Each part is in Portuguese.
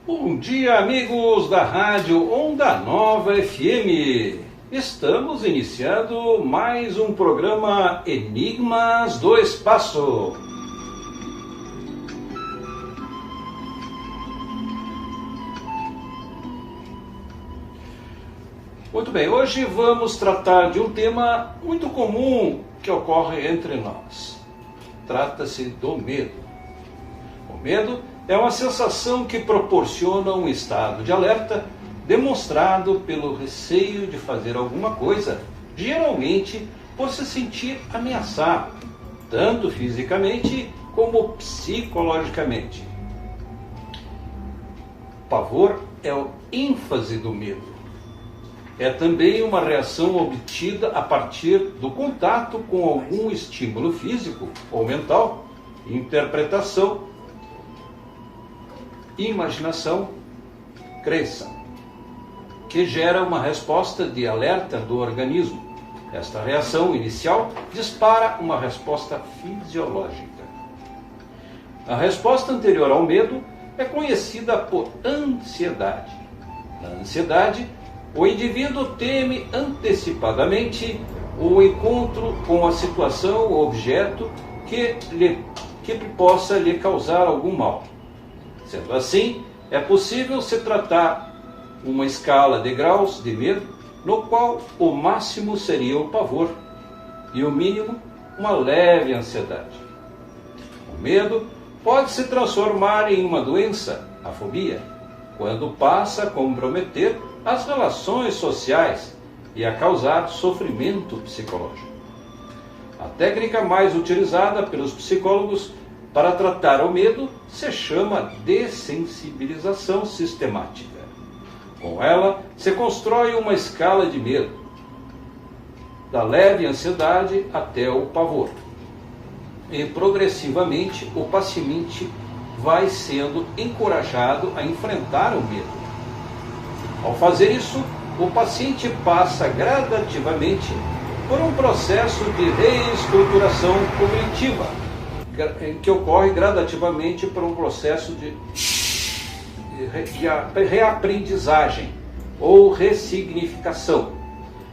Bom dia, amigos da Rádio Onda Nova FM. Estamos iniciando mais um programa Enigmas do Espaço. Muito bem, hoje vamos tratar de um tema muito comum que ocorre entre nós. Trata-se do medo. O medo é uma sensação que proporciona um estado de alerta demonstrado pelo receio de fazer alguma coisa, geralmente por se sentir ameaçado, tanto fisicamente como psicologicamente. Pavor é a ênfase do medo. É também uma reação obtida a partir do contato com algum estímulo físico ou mental, interpretação, imaginação, crença, que gera uma resposta de alerta do organismo. Esta reação inicial dispara uma resposta fisiológica. A resposta anterior ao medo é conhecida por ansiedade. Na ansiedade, o indivíduo teme antecipadamente o encontro com a situação ou objeto que possa lhe causar algum mal. Sendo assim, é possível se tratar uma escala de graus de medo, no qual o máximo seria o pavor e o mínimo uma leve ansiedade. O medo pode se transformar em uma doença, a fobia, quando passa a comprometer as relações sociais e a causar sofrimento psicológico. A técnica mais utilizada pelos psicólogos para tratar o medo se chama dessensibilização sistemática. Com ela, se constrói uma escala de medo, da leve ansiedade até o pavor. E progressivamente o paciente vai sendo encorajado a enfrentar o medo. Ao fazer isso, o paciente passa gradativamente por um processo de reestruturação cognitiva, que ocorre gradativamente por um processo de reaprendizagem ou ressignificação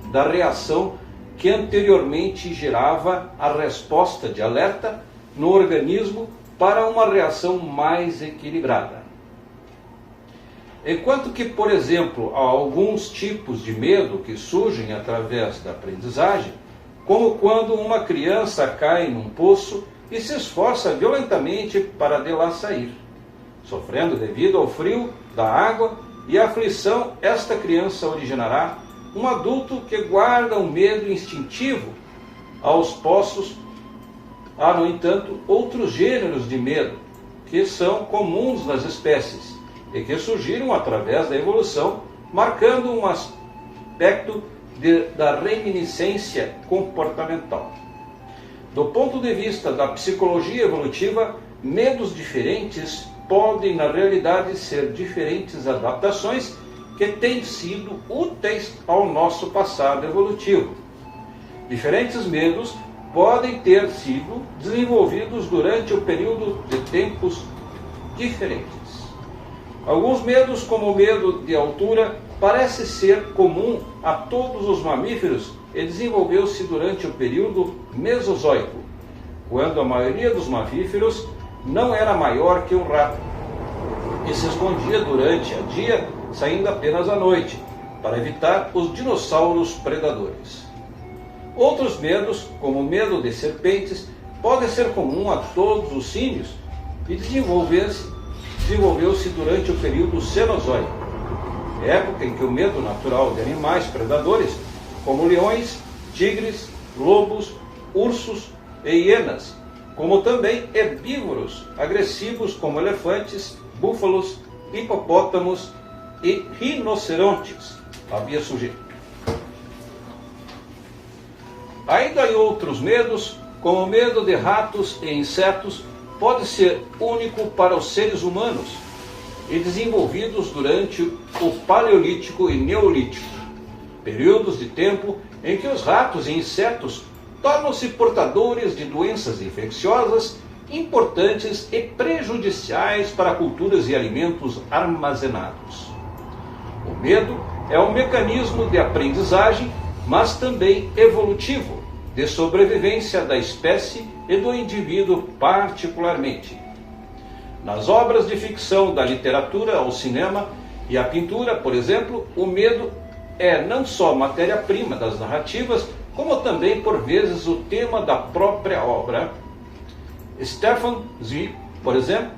da reação que anteriormente gerava a resposta de alerta no organismo para uma reação mais equilibrada. Enquanto que, por exemplo, há alguns tipos de medo que surgem através da aprendizagem, como quando uma criança cai num poço e se esforça violentamente para de lá sair. Sofrendo devido ao frio da água e à aflição, esta criança originará um adulto que guarda um medo instintivo aos poços. Há, no entanto, outros gêneros de medo que são comuns nas espécies e que surgiram através da evolução, marcando um aspecto da reminiscência comportamental. Do ponto de vista da psicologia evolutiva, medos diferentes podem, na realidade, ser diferentes adaptações que têm sido úteis ao nosso passado evolutivo. Diferentes medos podem ter sido desenvolvidos durante o período de tempos diferentes. Alguns medos, como o medo de altura, parece ser comum a todos os mamíferos e desenvolveu-se durante o período Mesozoico, quando a maioria dos mamíferos não era maior que um rato e se escondia durante o dia, saindo apenas à noite, para evitar os dinossauros predadores. Outros medos, como o medo de serpentes, podem ser comum a todos os símios e desenvolveu-se durante o período Cenozoico, época em que o medo natural de animais predadores, como leões, tigres, lobos, ursos e hienas, como também herbívoros agressivos como elefantes, búfalos, hipopótamos e rinocerontes, havia surgido. Ainda em outros medos, como o medo de ratos e insetos, pode ser único para os seres humanos e desenvolvidos durante o Paleolítico e Neolítico, períodos de tempo em que os ratos e insetos tornam-se portadores de doenças infecciosas importantes e prejudiciais para culturas e alimentos armazenados. O medo é um mecanismo de aprendizagem, mas também evolutivo, de sobrevivência da espécie e do indivíduo particularmente. Nas obras de ficção, da literatura ao cinema e à pintura, por exemplo, o medo é não só matéria-prima das narrativas, como também, por vezes, o tema da própria obra. Stefan Zweig, por exemplo,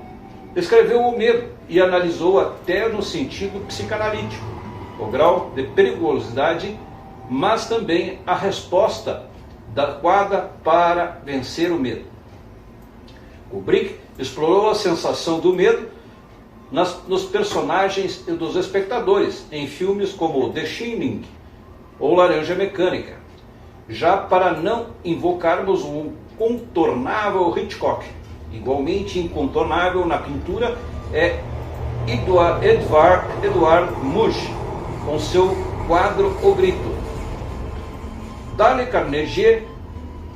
descreveu o medo e analisou até no sentido psicanalítico o grau de perigosidade, mas também a resposta adequada para vencer o medo. Kubrick explorou a sensação do medo nos personagens e dos espectadores em filmes como The Shining ou Laranja Mecânica, já para não invocarmos um incontornável Hitchcock. Igualmente incontornável na pintura é Edvard Munch, com seu quadro O Grito. Dale Carnegie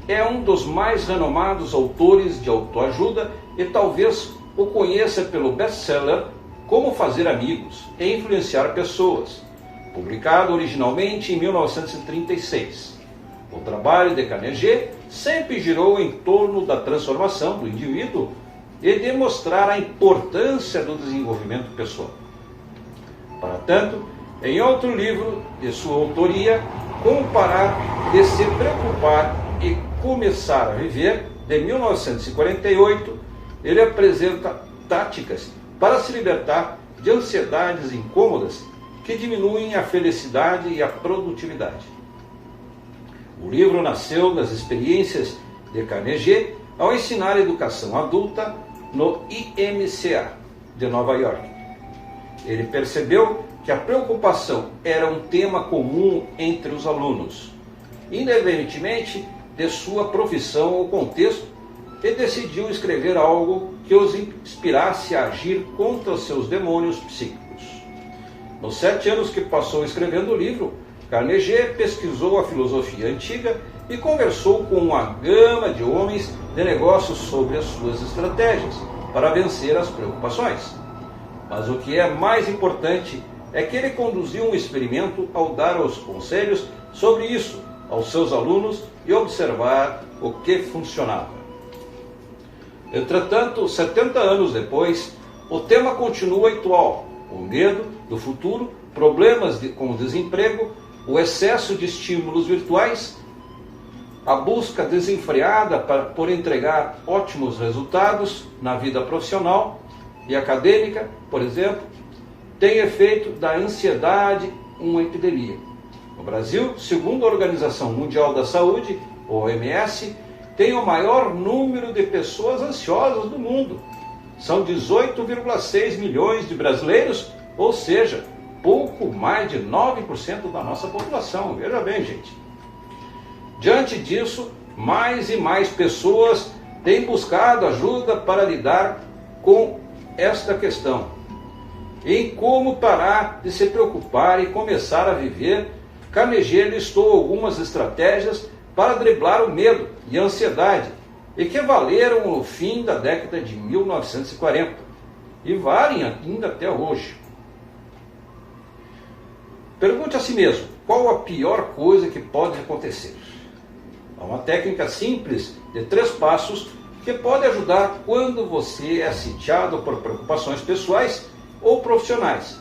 é um dos mais renomados autores de autoajuda e talvez o conheça pelo best-seller Como Fazer Amigos e Influenciar Pessoas, publicado originalmente em 1936. O trabalho de Carnegie sempre girou em torno da transformação do indivíduo e de mostrar a importância do desenvolvimento pessoal. Para tanto, em outro livro de sua autoria, Como Parar de Se Preocupar e Começar a Viver, de 1948, ele apresenta táticas para se libertar de ansiedades incômodas que diminuem a felicidade e a produtividade. O livro nasceu das experiências de Carnegie ao ensinar educação adulta no IMCA de Nova York. Ele percebeu que a preocupação era um tema comum entre os alunos, independentemente de sua profissão ou contexto, e decidiu escrever algo que os inspirasse a agir contra seus demônios psíquicos. Nos 7 anos que passou escrevendo o livro, Carnegie pesquisou a filosofia antiga e conversou com uma gama de homens de negócios sobre as suas estratégias para vencer as preocupações. Mas o que é mais importante é que ele conduziu um experimento ao dar os conselhos sobre isso aos seus alunos e observar o que funcionava. Entretanto, 70 anos depois, o tema continua atual: o medo do futuro, problemas com o desemprego, o excesso de estímulos virtuais, a busca desenfreada por entregar ótimos resultados na vida profissional e acadêmica, por exemplo, tem efeito da ansiedade uma epidemia. No Brasil, segundo a Organização Mundial da Saúde, OMS, tem o maior número de pessoas ansiosas do mundo. São 18,6 milhões de brasileiros, ou seja, pouco mais de 9% da nossa população. Veja bem, gente. Diante disso, mais e mais pessoas têm buscado ajuda para lidar com esta questão. Em como parar de se preocupar e começar a viver, Carnegie listou algumas estratégias para driblar o medo e a ansiedade, e que valeram no fim da década de 1940 e valem ainda até hoje. Pergunte a si mesmo, qual a pior coisa que pode acontecer? Há uma técnica simples de 3 passos que pode ajudar quando você é sitiado por preocupações pessoais ou profissionais.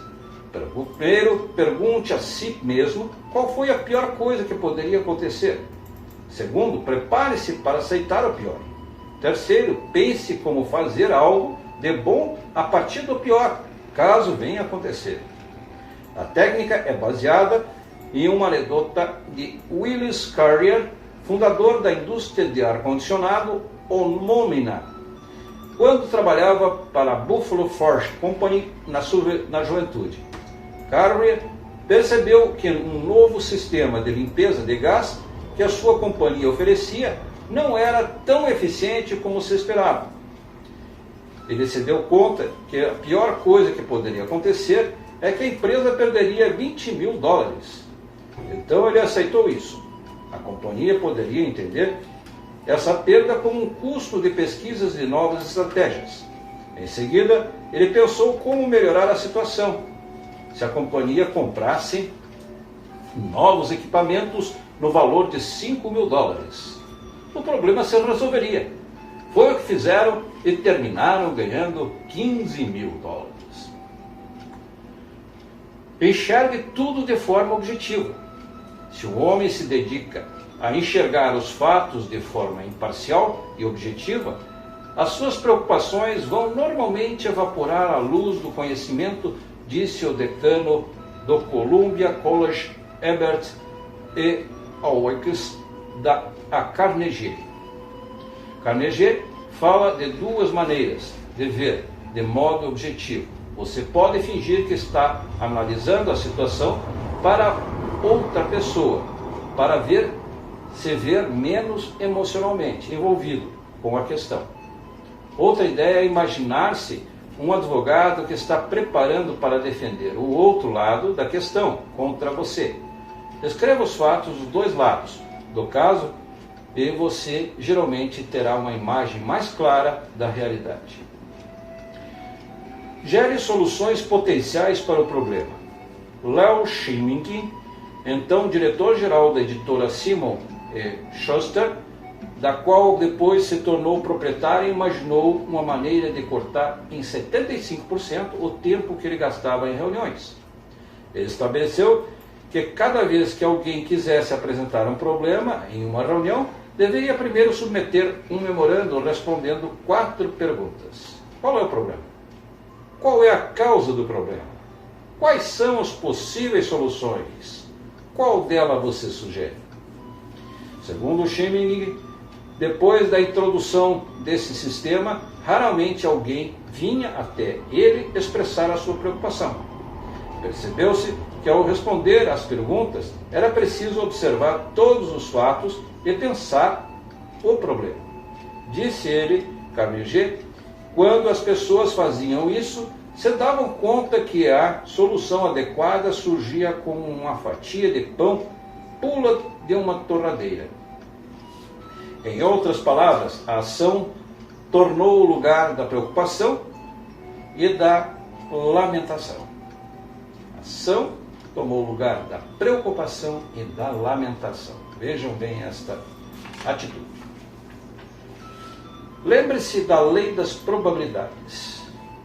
Primeiro, pergunte a si mesmo qual foi a pior coisa que poderia acontecer. Segundo, prepare-se para aceitar o pior. Terceiro, pense como fazer algo de bom a partir do pior, caso venha a acontecer. A técnica é baseada em uma anedota de Willis Carrier, fundador da indústria de ar-condicionado homônima, quando trabalhava para a Buffalo Forge Company na juventude. Carrier percebeu que um novo sistema de limpeza de gás que a sua companhia oferecia não era tão eficiente como se esperava. Ele se deu conta que a pior coisa que poderia acontecer é que a empresa perderia $20 mil. Então ele aceitou isso. A companhia poderia entender essa perda como um custo de pesquisas de novas estratégias. Em seguida, ele pensou como melhorar a situação. Se a companhia comprasse novos equipamentos no valor de $5.000, o problema se resolveria. Foi o que fizeram e terminaram ganhando $15.000. Enxergue tudo de forma objetiva. Se o homem se dedica a enxergar os fatos de forma imparcial e objetiva, as suas preocupações vão normalmente evaporar à luz do conhecimento, disse o decano do Columbia College, Herbert E. Owens, a Carnegie. Carnegie fala de duas maneiras de ver de modo objetivo. Você pode fingir que está analisando a situação para outra pessoa, para se ver menos emocionalmente envolvido com a questão. Outra ideia é imaginar-se um advogado que está preparando para defender o outro lado da questão contra você. Escreva os fatos dos dois lados do caso e você geralmente terá uma imagem mais clara da realidade. Gere soluções potenciais para o problema. Leo Schiming, então diretor-geral da editora Simon & Schuster, da qual depois se tornou proprietário, imaginou uma maneira de cortar em 75% o tempo que ele gastava em reuniões. Ele estabeleceu que cada vez que alguém quisesse apresentar um problema em uma reunião, deveria primeiro submeter um memorando respondendo 4 perguntas. Qual é o problema? Qual é a causa do problema? Quais são as possíveis soluções? Qual dela você sugere? Segundo Schiming, depois da introdução desse sistema, raramente alguém vinha até ele expressar a sua preocupação. Percebeu-se que ao responder às perguntas, era preciso observar todos os fatos e pensar o problema. Disse ele, Carnegie, quando as pessoas faziam isso, se davam conta que a solução adequada surgia como uma fatia de pão pula de uma torradeira. Em outras palavras, a ação tornou o lugar da preocupação e da lamentação. A ação tomou o lugar da preocupação e da lamentação. Vejam bem esta atitude. Lembre-se da lei das probabilidades.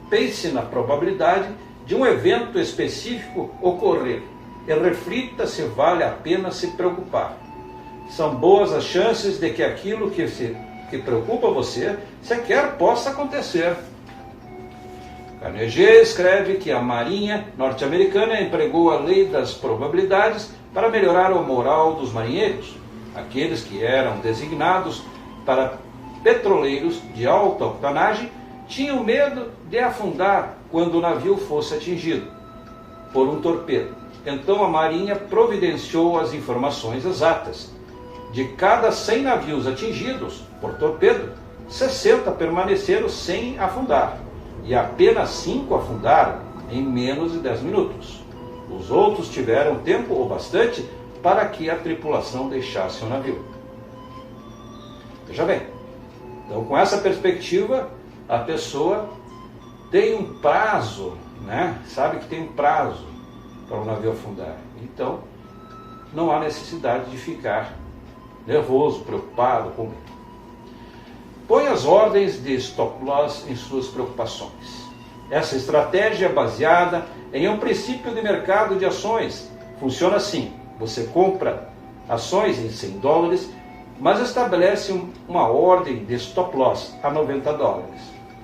Pense na probabilidade de um evento específico ocorrer e reflita se vale a pena se preocupar. São boas as chances de que aquilo que preocupa você sequer possa acontecer. Carnegie escreve que a Marinha norte-americana empregou a lei das probabilidades para melhorar o moral dos marinheiros, aqueles que eram designados para petroleiros de alta octanagem tinham medo de afundar quando o navio fosse atingido por um torpedo. Então a Marinha providenciou as informações exatas. De cada 100 navios atingidos por torpedo, 60 permaneceram sem afundar e apenas 5 afundaram em menos de 10 minutos. Os outros tiveram tempo o bastante para que a tripulação deixasse o navio. Veja bem, então com essa perspectiva, a pessoa tem um prazo, né? Sabe que tem um prazo para o navio afundar. Então, não há necessidade de ficar nervoso, preocupado com medo. Põe as ordens de stop loss em suas preocupações. Essa estratégia é baseada em um princípio de mercado de ações. Funciona assim: você compra ações em $100, mas estabelece uma ordem de stop loss a $90.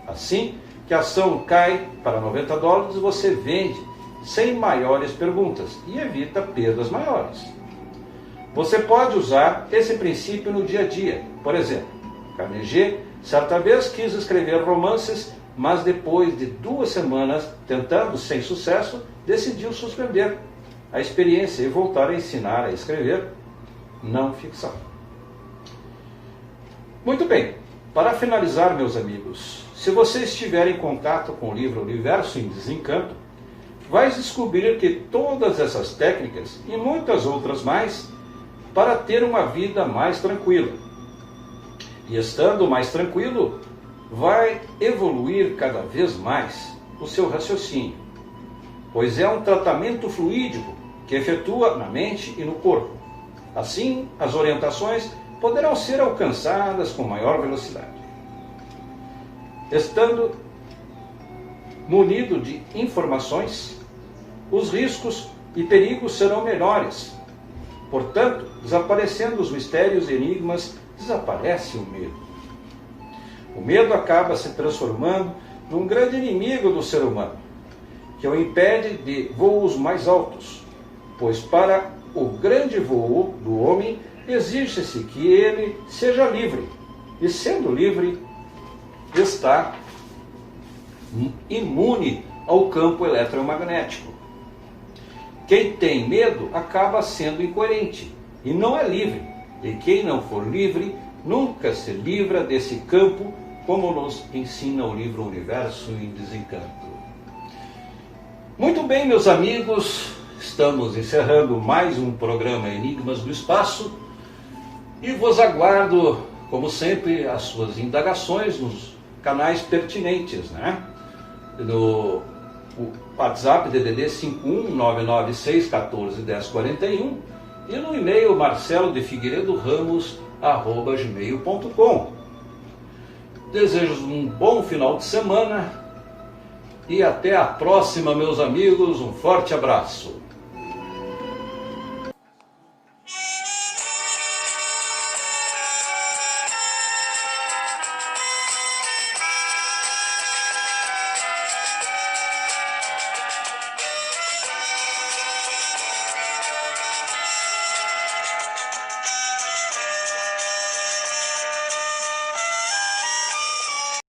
Assim que a ação cai para $90, você vende sem maiores perguntas e evita perdas maiores. Você pode usar esse princípio no dia a dia. Por exemplo, Carnegie certa vez quis escrever romances, mas depois de 2 semanas tentando sem sucesso, decidiu suspender a experiência e voltar a ensinar a escrever não ficção. Muito bem, para finalizar, meus amigos, se você estiver em contato com o livro Universo em Desencanto, vai descobrir que todas essas técnicas e muitas outras mais para ter uma vida mais tranquila. E estando mais tranquilo, vai evoluir cada vez mais o seu raciocínio, pois é um tratamento fluídico que efetua na mente e no corpo. Assim, as orientações poderão ser alcançadas com maior velocidade. Estando munido de informações, os riscos e perigos serão menores. Portanto, desaparecendo os mistérios e enigmas, desaparece o medo. O medo acaba se transformando num grande inimigo do ser humano, que o impede de voos mais altos, pois para o grande voo do homem exige-se que ele seja livre, e sendo livre, está imune ao campo eletromagnético. Quem tem medo acaba sendo incoerente e não é livre, e quem não for livre nunca se livra desse campo, como nos ensina o livro Universo em Desencanto. Muito bem, meus amigos, estamos encerrando mais um programa Enigmas do Espaço e vos aguardo, como sempre, as suas indagações nos canais pertinentes, né? No WhatsApp DDD 51 996 14 10 41 e no e-mail marcelodefigueiredoramos@gmail.com. Desejo um bom final de semana e até a próxima, meus amigos. Um forte abraço.